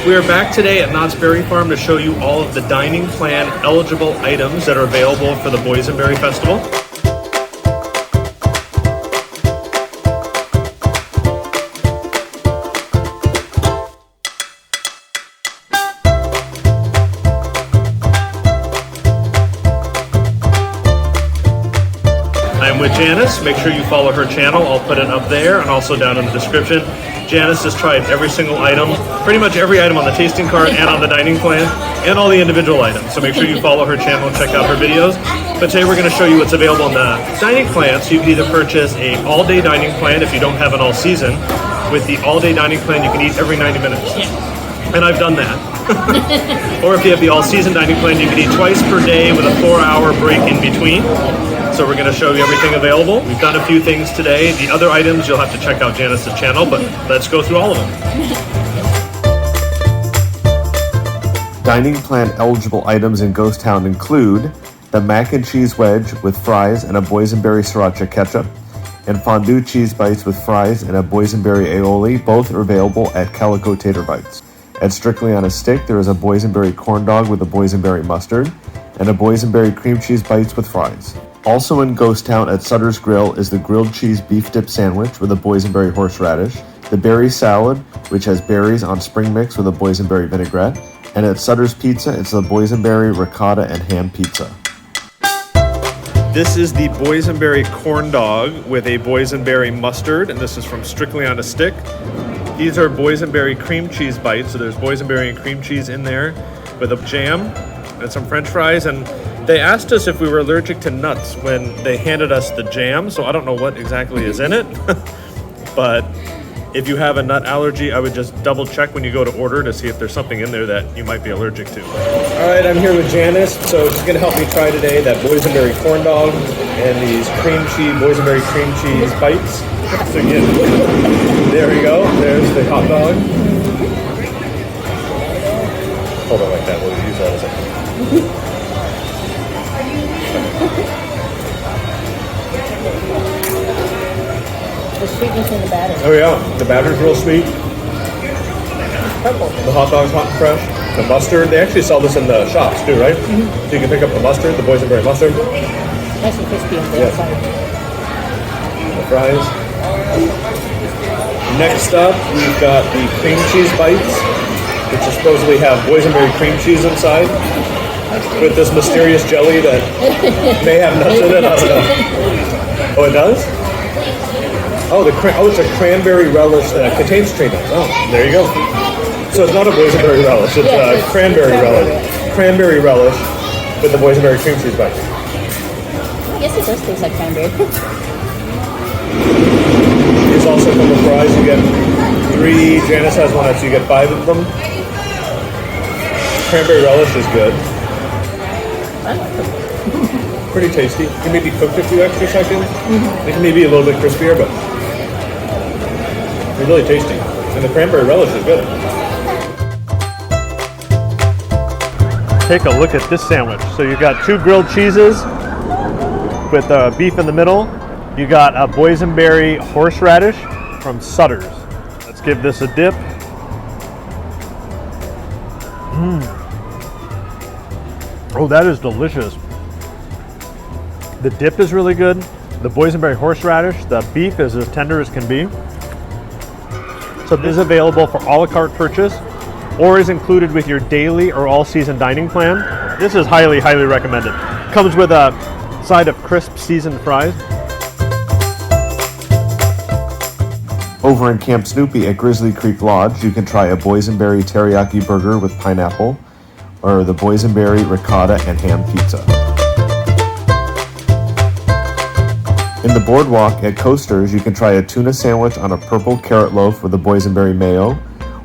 We are back today at Knott's Berry Farm to show you all of the dining plan eligible items that are available for the Boysenberry Festival. I'm with Janice. Make sure you follow her channel. I'll put it up there and also down in the description. Janice has tried every single item, pretty much every item on the tasting cart and on the dining plan, and all the individual items. So make sure you follow her channel and check out her videos. But today we're going to show you what's available on the dining plan. So you can either purchase a all-day dining plan if you don't have an all-season. With the all-day dining plan, you can eat every 90 minutes. And I've done that. Or if you have the all-season dining plan, you can eat twice per day with a 4-hour break in between. So we're going to show you everything available. We've done a few things today. The other items, you'll have to check out Janice's channel, but let's go through all of them. Dining plan eligible items in Ghost Town include the mac and cheese wedge with fries and a boysenberry sriracha ketchup, and fondue cheese bites with fries and a boysenberry aioli. Both are available at Calico Tater Bites. At Strictly on a Stick, there is a boysenberry corn dog with a boysenberry mustard, and a boysenberry cream cheese bites with fries. Also in Ghost Town at Sutter's Grill is the grilled cheese beef dip sandwich with a boysenberry horseradish, the berry salad, which has berries on spring mix with a boysenberry vinaigrette, and at Sutter's Pizza, it's the boysenberry ricotta and ham pizza. This is the boysenberry corn dog with a boysenberry mustard, and this is from Strictly on a Stick. These are boysenberry cream cheese bites, so there's boysenberry and cream cheese in there with a jam and some french fries, and they asked us if we were allergic to nuts when they handed us the jam, so I don't know what exactly is in it. But if you have a nut allergy, I would just double check when you go to order to see if there's something in there that you might be allergic to. All right, I'm here with Janice, so she's gonna help me try today that boysenberry corn dog and these boysenberry cream cheese bites. So again, there we go, there's the hot dog. Hold on like that, we'll use that as a... The sweetness in the batter. Oh yeah, the batter's real sweet. Purple. The hot dog's hot and fresh. The mustard, they actually sell this in the shops too, right? So you can pick up the mustard, the boysenberry mustard. Nice and crispy on the outside. The fries. Next up, we've got the cream cheese bites, which supposedly have boysenberry cream cheese inside, with this mysterious jelly that may have nuts in it. I don't know. Oh, it does? Oh, it's a cranberry relish that contains tree nuts. Oh, there you go. So it's not a boysenberry relish; it's a cranberry relish. Cranberry relish with the boysenberry cream cheese bites. I guess it does taste like cranberry. These also come with fries. You get 3. Janice has one, so you get 5 of them. Cranberry relish is good. Pretty tasty. It can maybe cook a few extra seconds. It can maybe be a little bit crispier, but they're really tasty. And the cranberry relish is good. Take a look at this sandwich. So you got 2 grilled cheeses with beef in the middle. You got a boysenberry horseradish from Sutter's. Let's give this a dip. Oh, that is delicious. The dip is really good. The boysenberry horseradish, the beef is as tender as can be. So this is available for a la carte purchase or is included with your daily or all-season dining plan. This is highly, highly recommended. Comes with a side of crisp seasoned fries. Over in Camp Snoopy at Grizzly Creek Lodge, you can try a boysenberry teriyaki burger with pineapple or the boysenberry ricotta and ham pizza. In the Boardwalk at Coasters, you can try a tuna sandwich on a purple carrot loaf with a boysenberry mayo,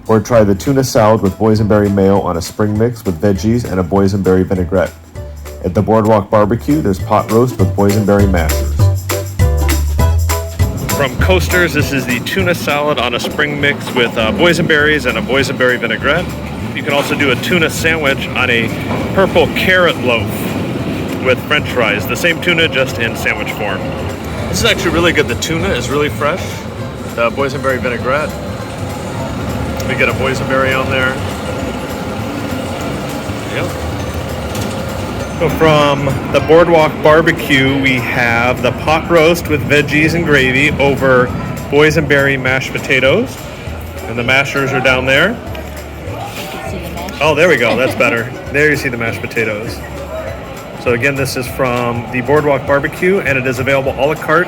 or try the tuna salad with boysenberry mayo on a spring mix with veggies and a boysenberry vinaigrette. At the Boardwalk Barbecue, there's pot roast with boysenberry mashers. From Coasters, this is the tuna salad on a spring mix with boysenberries and a boysenberry vinaigrette. You can also do a tuna sandwich on a purple carrot loaf with french fries. The same tuna, just in sandwich form. This is actually really good. The tuna is really fresh. The boysenberry vinaigrette. We get a boysenberry on there. Yep. So from the Boardwalk Barbecue, we have the pot roast with veggies and gravy over boysenberry mashed potatoes. And the mashers are down there. Oh, there we go. That's better. There you see the mashed potatoes. So again, this is from the Boardwalk Barbecue, and it is available a la carte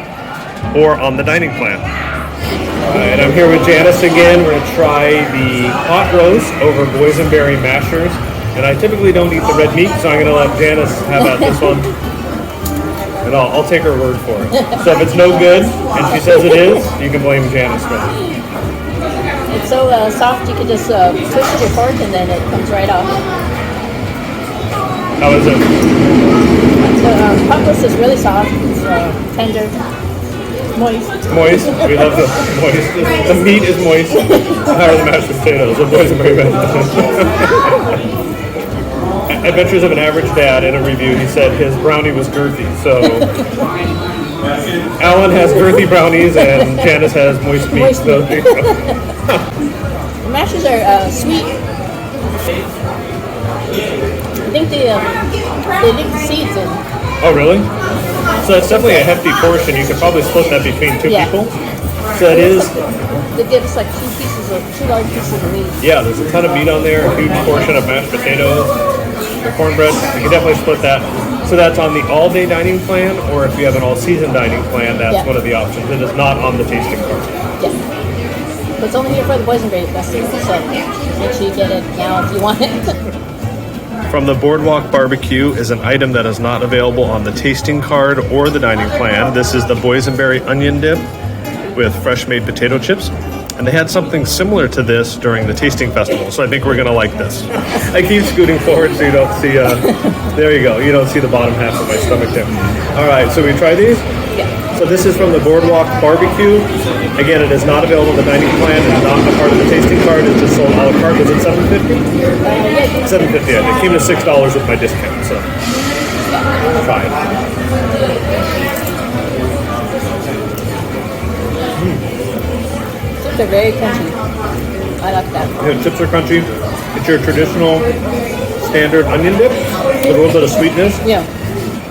or on the dining plan. All right, I'm here with Janice again. We're going to try the pot roast over boysenberry mashers. And I typically don't eat the red meat, so I'm going to let Janice have at this one. And I'll take her word for it. So if it's no good, and she says it is, you can blame Janice for it. It's so soft you can just twist your fork and then it comes right off. How is it? The pot roast is really soft. It's tender, moist. Moist. We love the moist. The meat is moist. How are the mashed potatoes? The boysenberry mashed potatoes. Adventures of an Average Dad, in a review, he said his brownie was girthy. So Alan has girthy brownies and Janice has moist meat. Moist So meat. The mashers are sweet. I think they leave the seeds in. Oh, really? So it's definitely a hefty portion. You could probably split that between two people. So it is. It gives like two large pieces of meat. Yeah, there's a ton of meat on there, a huge portion of mashed potatoes, the cornbread. You can definitely split that. So that's on the all-day dining plan, or if you have an all-season dining plan, that's one of the options. It is not on the tasting card. Yeah. But it's only here for the boysenberry festival, so make sure you get it now if you want it. From the Boardwalk Barbecue is an item that is not available on the tasting card or the dining plan. This is the boysenberry onion dip with fresh made potato chips. And they had something similar to this during the tasting festival, so I think we're gonna like this. I keep scooting forward so you don't see, there you go, you don't see the bottom half of my stomach there. All right, so we try these? Yeah. So this is from the Boardwalk Barbecue. Again, it is not available in the dining plan, it is not a part of the tasting card, it's just sold a la carte. Was it $7.50? Yeah. $7.50, it came to $6 with my discount, so try it. They're very crunchy. I like that. The chips are crunchy. It's your traditional standard onion dip with a little bit of sweetness. Yeah.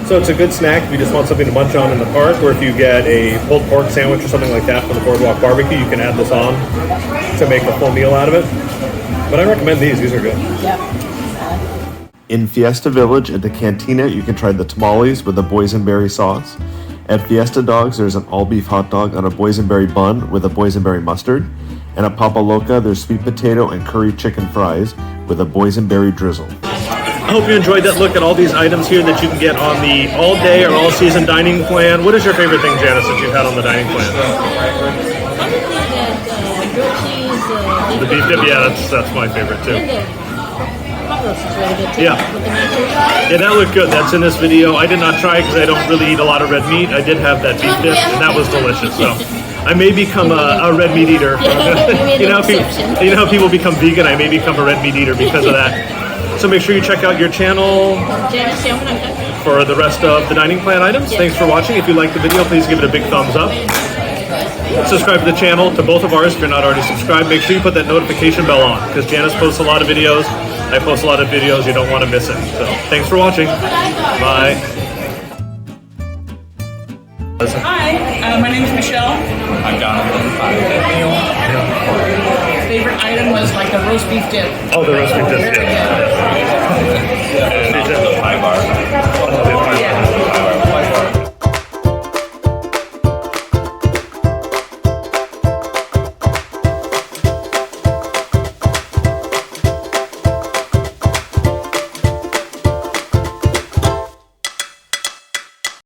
So it's a good snack if you just want something to munch on in the park, or if you get a pulled pork sandwich or something like that from the Boardwalk Barbecue, you can add this on to make a full meal out of it. But I recommend these. These are good. Yeah. In Fiesta Village at the Cantina, you can try the tamales with a boysenberry sauce. At Fiesta Dogs, there's an all-beef hot dog on a boysenberry bun with a boysenberry mustard. And at Papa Loca, there's sweet potato and curry chicken fries with a boysenberry drizzle. I hope you enjoyed that look at all these items here that you can get on the all-day or all-season dining plan. What is your favorite thing, Janice, that you've had on the dining plan? The beef dip, yeah, that's my favorite too. Pot roast is really good too. Yeah. With the mashers. Yeah, that looked good. That's in this video. I did not try it because I don't really eat a lot of red meat. I did have that beef dip, and that was delicious. So I may become a red meat eater. You know how people become vegan? I may become a red meat eater because of that. So make sure you check out your channel for the rest of the dining plan items. Thanks for watching. If you liked the video, please give it a big thumbs up. Subscribe to the channel, to both of ours if you're not already subscribed. Make sure you put that notification bell on because Janice posts a lot of videos. I post a lot of videos. You don't want to miss it. So thanks for watching. Bye. Hi, my name is Michelle. I'm Jonathan. Favorite item was like the roast beef dip. Oh, the roast beef dip. Yeah.